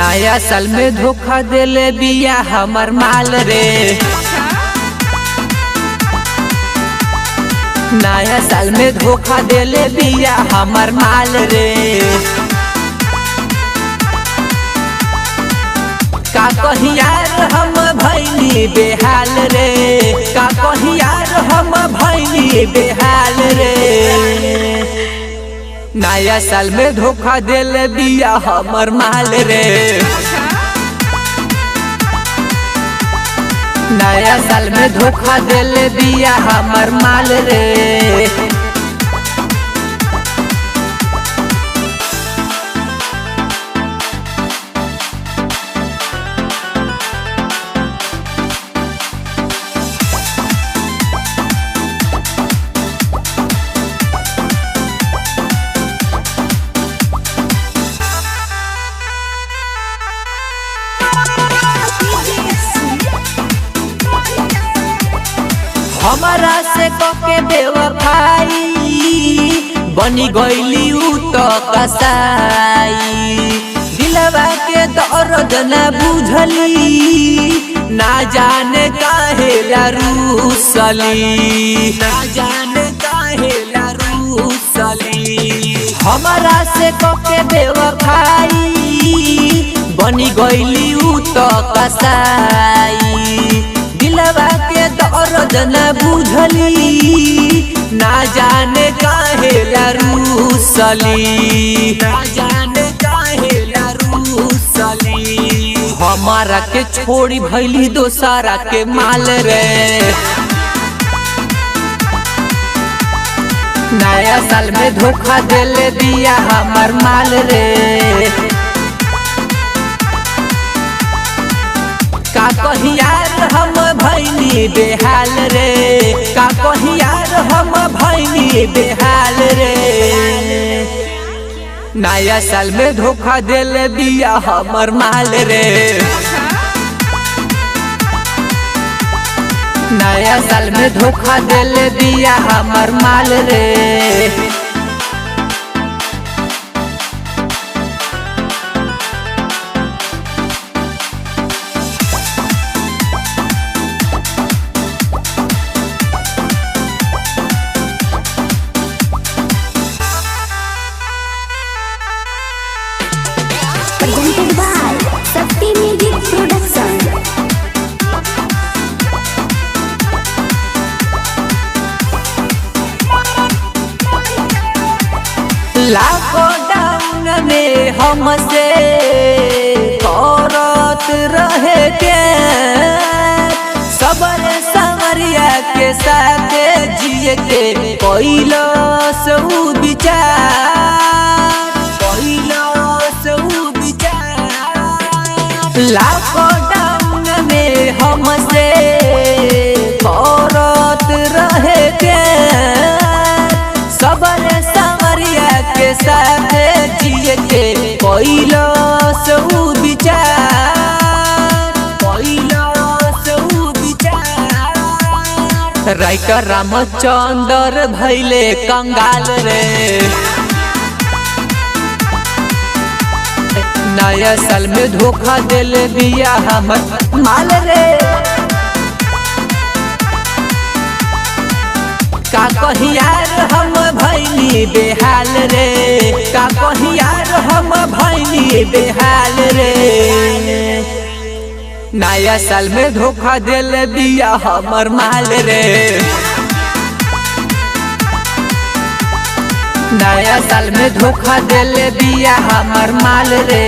नया साल में धोखा देले बिया हमर माल रे। नया साल में धोखा देले बिया हमर माल रे। का कही यार हम भैली बेहाल रे। का कही यार हम भैली बेहाल रे। नया साल में धोखा देले बिया हमर माल रे। नया साल में धोखा देले बिया हमर माल रे। हमारा से कके बेवफाई बनी गईली उ तो कसाई। दिलवा के दर्द न बुझली ना जाने काहे ला रूसली। ना जाने काहे ला रूसली। हमारा से कके बेवफाई बनी गईली उ तो कसाई। दिलवा के दर्द न बुझली ना जाने काहे ला रूसली। ना जाने काहे ला रूसली। हमारा के छोड़ी भैली दोसारा के माल रे। नया साल में धोखा देले बिया हमर माल रे। का कही यार हम भैली बेहाल रे। का कही यार हम भैली बेहाल रे। नया साल में धोखा देले बिया हमर माल रे। नया साल में धोखा देले बिया हमर माल रे। Presented by Shakti Music Production. Lockdown में हमसे करत रहे के सबर समरिया के साथ जिए के कोइलो सऊ विचार। कोइलो सऊ विचार। लॉकडाउन में हमसे करत रहे के सबर समरिया के साथ जिए के कोइलो सऊ विचार। कोइलो सऊ विचार। राइटर रामचंद्र भैले कंगाल रे। नया साल में धोखा देले बिया हमर माल रे। का कही यार हम भैली बेहाल रे। का कही यार हम भैली बेहाल रे। नया साल में धोखा देले बिया हमर माल रे। नया साल में धोखा देले बिया हमर माल रे।